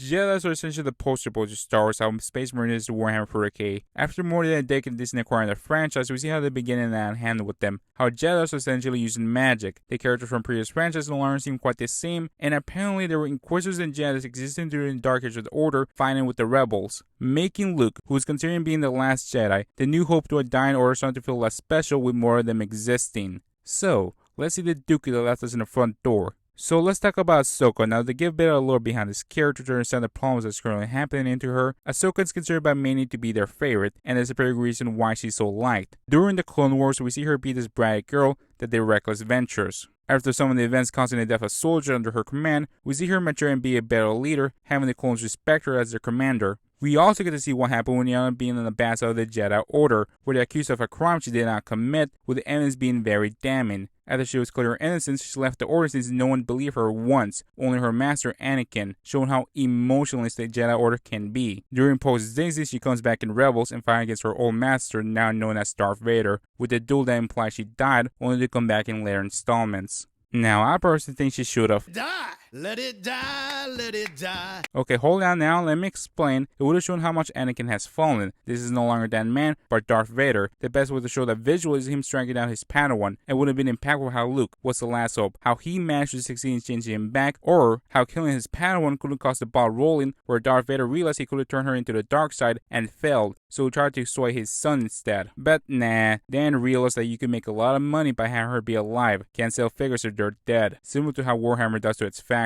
Jedi are essentially the poster boys of Star Wars, how Space Marine is to Warhammer 40k. After more than a decade of Disney acquiring the franchise, we see how they begin and handle with them. How Jedi are essentially using magic. The characters from previous franchises no longer seem quite the same, and apparently there were Inquisitors and Jedi existing during the Dark Age of the Order, fighting with the rebels. Making Luke, who is considering being the last Jedi, the new hope to a dying order, starting to feel less special with more of them existing. So, let's see the Dookie that left us in the front door. So let's talk about Ahsoka. Now, to give a bit of lore behind this character to understand the problems that's currently happening to her, Ahsoka is considered by many to be their favorite, and there's a very reason why she's so liked. During the Clone Wars, we see her be this bratty girl that did reckless ventures. After some of the events causing the death of soldiers under her command, we see her mature and be a better leader, having the clones respect her as their commander. We also get to see what happened when she ended up being in the bad side of the Jedi Order, where they accused her of a crime she did not commit, with the evidence being very damning. After she was cleared her innocence, she left the Order since no one believed her once, only her master Anakin, showing how emotionless the Jedi Order can be. During post-Daisy, she comes back in Rebels and fights against her old master, now known as Darth Vader, with a duel that implies she died, only to come back in later installments. Now, I personally think she should have die. Let it die, let it die. Okay, hold on now, let me explain. It would have shown how much Anakin has fallen. This is no longer that man, but Darth Vader. The best way to show that visual is him striking down his Padawan. It would have been impactful how Luke was the last hope, how he managed to succeed in changing him back, or how killing his Padawan couldn't cause the ball rolling, where Darth Vader realized he could have turned her into the dark side and failed, so he tried to sway his son instead. But nah, Dan realized that you could make a lot of money by having her be alive. Can't sell figures if they're dead, similar to how Warhammer does to its factions.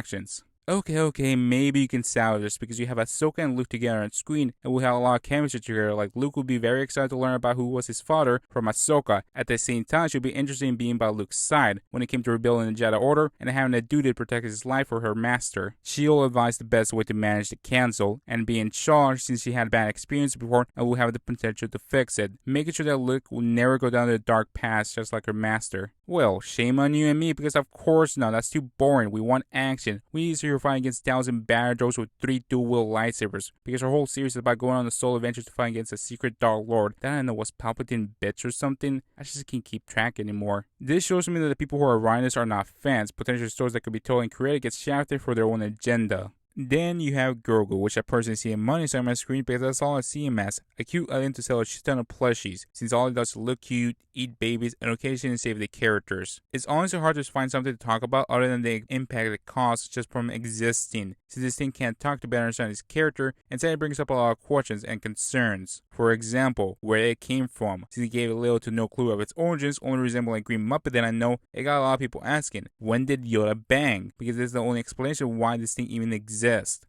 Okay, maybe you can salvage this because you have Ahsoka and Luke together on screen, and we have a lot of chemistry together. Like, Luke will be very excited to learn about who was his father from Ahsoka. At the same time, she'll be interested in being by Luke's side when it came to rebuilding the Jedi Order and having a duty to protect his life for her master. She'll advise the best way to manage the council and be in charge since she had bad experience before and will have the potential to fix it, making sure that Luke will never go down the dark path just like her master. Well, shame on you and me because of course not, that's too boring. We want action. We need to see her fight against 1,000 battle droids with 3 dual-wield lightsabers because her whole series is about going on a solo adventure to fight against a secret Dark Lord that I don't know was Palpatine bitch or something. I just can't keep track anymore. This shows me that the people who are writing this are not fans. Potential stories that could be told and created get shafted for their own agenda. Then you have Grogu, which I personally see him money on my screen because that's all I see him as. A cute alien to sell a shit ton of plushies, since all he does is look cute, eat babies, and occasionally save the characters. It's honestly hard to find something to talk about other than the impact it causes just from existing, since this thing can't talk to better understand his character, instead it brings up a lot of questions and concerns. For example, where it came from, since he gave little to no clue of its origins, only resembling a green Muppet that I know, it got a lot of people asking, when did Yoda bang? Because this is the only explanation why this thing even exists.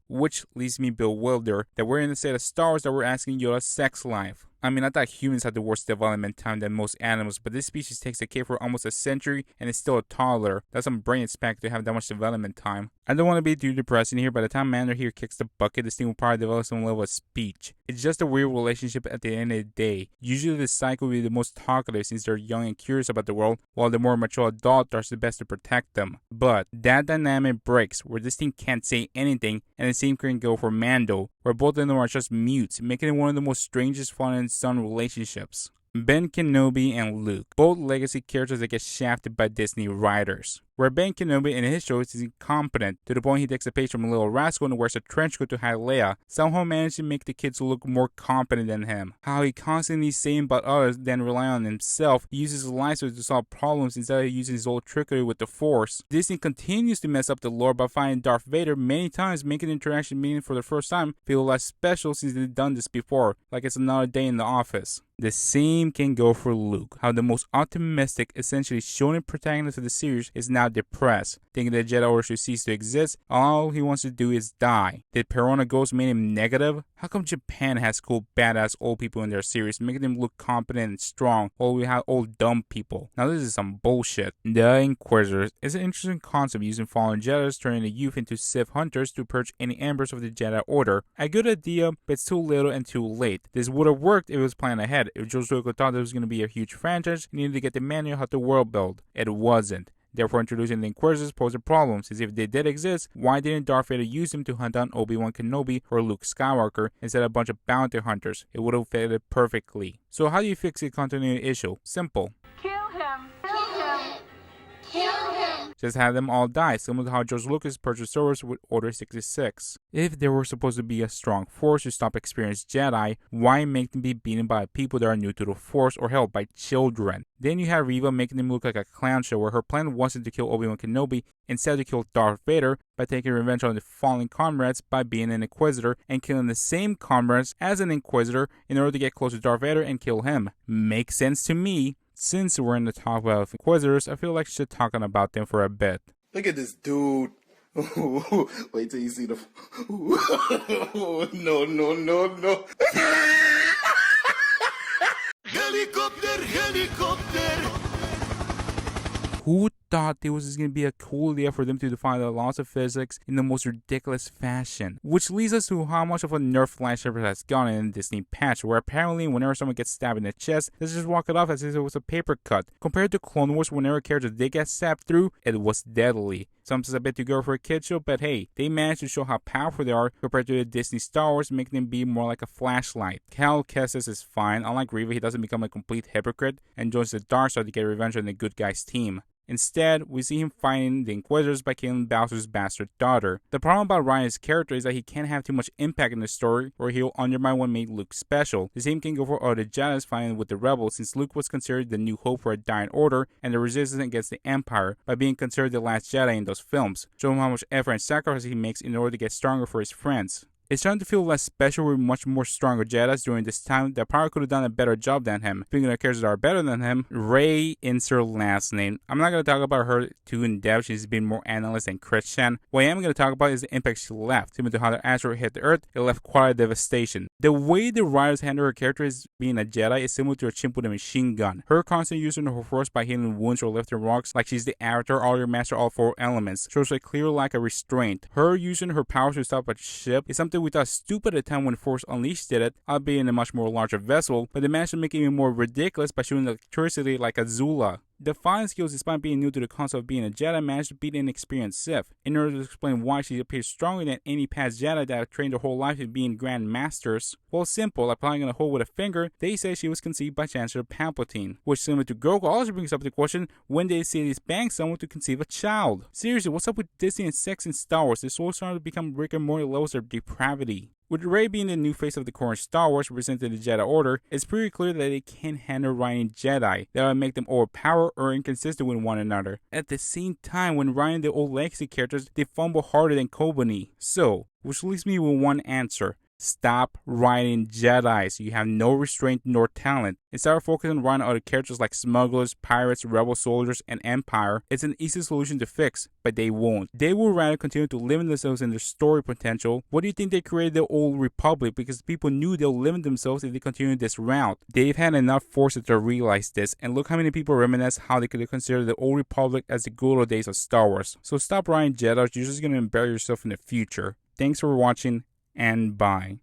Which leaves me bewildered that we're in the state of Star Wars that we're asking Yoda's sex life. I mean, I thought humans had the worst development time than most animals, but this species takes a kid for almost a century and is still a toddler. That's some brain expect to have that much development time. I don't want to be too depressing here, by the time Mando here kicks the bucket, this thing will probably develop some level of speech. It's just a weird relationship at the end of the day. Usually the psycho will be the most talkative since they're young and curious about the world, while the more mature adult does the best to protect them. But that dynamic breaks, where this thing can't say anything, and the same can go for Mando, where both of them are just mutes, making it one of the most strangest father and son relationships. Ben Kenobi and Luke, both legacy characters that get shafted by Disney writers. Where Ben Kenobi in his shows is incompetent, to the point he takes a page from Little Rascal and wears a trench coat to hide Leia, somehow managed to make the kids look more competent than him. How he constantly saying about others, then rely on himself, he uses his lightsaber to solve problems instead of using his old trickery with the Force. Disney continues to mess up the lore by finding Darth Vader many times, making the interaction meeting for the first time feel less special since they've done this before, like it's another day in the office. The same can go for Luke, how the most optimistic, essentially shonen protagonist of the series is now depressed, thinking the Jedi Order should cease to exist. All he wants to do is die. Did Perona Ghost make him negative? How come Japan has cool badass old people in their series, making them look competent and strong, while we have old dumb people? Now this is some bullshit. The Inquisitors is an interesting concept using fallen Jedi turning the youth into Sith hunters to purge any embers of the Jedi Order. A good idea, but it's too little and too late. This would have worked if it was planned ahead. If George Lucas thought there was going to be a huge franchise, he needed to get the manual how to world build. It wasn't. Therefore, introducing the Inquisitors posed a problem, since if they did exist, why didn't Darth Vader use them to hunt down Obi-Wan Kenobi or Luke Skywalker instead of a bunch of bounty hunters? It would have fitted perfectly. So how do you fix the continuity issue? Simple. Kill him! Kill him! Just have them all die, similar to how George Lucas purchased Star Wars with Order 66. If there were supposed to be a strong force to stop experienced Jedi, why make them be beaten by people that are new to the Force or held by children? Then you have Reva making them look like a clown show where her plan wasn't to kill Obi-Wan Kenobi, instead to kill Darth Vader by taking revenge on the fallen comrades by being an Inquisitor and killing the same comrades as an Inquisitor in order to get close to Darth Vader and kill him. Makes sense to me. Since we're in the talk about Inquisitors, I feel like we should talk about them for a bit. Look at this dude. Wait till you see the... No. Helicopter. Who thought it was going to be a cool idea for them to define the laws of physics in the most ridiculous fashion? Which leads us to how much of a nerf lightsaber has gone in Disney patch, where apparently whenever someone gets stabbed in the chest, they just walk it off as if it was a paper cut. Compared to Clone Wars, whenever characters did get stabbed through, it was deadly. Sometimes a bit too go for a kid show, but hey, they managed to show how powerful they are compared to the Disney Star Wars, making them be more like a flashlight. Cal Kestis is fine. Unlike Reva, he doesn't become a complete hypocrite and joins the dark side to get revenge on the good guys' team. Instead, we see him fighting the Inquisitors by killing Bowser's bastard daughter. The problem about Ryan's character is that he can't have too much impact in the story, or he'll undermine what made Luke special. The same can go for other Jedi's fighting with the rebels, since Luke was considered the new hope for a dying order and the resistance against the Empire by being considered the last Jedi in those films. Show him how much effort and sacrifice he makes in order to get stronger for his friends. It's starting to feel less special with much more stronger Jedis during this time that probably could have done a better job than him. Speaking of characters that are better than him, Rey insert last name. I'm not going to talk about her too in depth, she's been more analyst than Christian. What I am going to talk about is the impact she left. Similar to how the asteroid hit the Earth, it left quite a devastation. The way the writers handle her character as being a Jedi is similar to a chimp with a machine gun. Her constant using her force by hitting wounds or lifting rocks like she's the Avatar or your master all four elements shows a clear lack of restraint. Her using her powers to stop a ship is something we thought stupid at the time when Force Unleashed did it, albeit in a much more larger vessel, but they managed to make it even more ridiculous by shooting electricity like Azula. The fighting skills, despite being new to the concept of being a Jedi, managed to beat an experienced Sith. In order to explain why she appears stronger than any past Jedi that have trained their whole life in being Grand Masters, well, simple, applying on a hole with a finger, they say she was conceived by Chancellor Palpatine, which, similar to Grogu, also brings up the question, when they say this bang someone to conceive a child? Seriously, what's up with Disney and sex in Star Wars? This all starting to become Rick and Morty levels of depravity. With Rey being the new face of the current Star Wars representing the Jedi Order, it's pretty clear that they can't handle writing Jedi. That would make them overpowered or inconsistent with one another. At the same time, when writing the old legacy characters, they fumble harder than Kobani. So, which leaves me with one answer. Stop writing Jedi so you have no restraint nor talent. Instead of focusing on writing other characters like smugglers, pirates, rebel soldiers, and Empire, it's an easy solution to fix, but they won't. They will rather continue to limit themselves in their story potential. What do you think they created the Old Republic? Because people knew they'll limit themselves if they continue this route. They've had enough forces to realize this, and look how many people reminisce how they could consider the Old Republic as the good old days of Star Wars. So stop writing Jedi, you're just going to embarrass yourself in the future. Thanks for watching, and bye.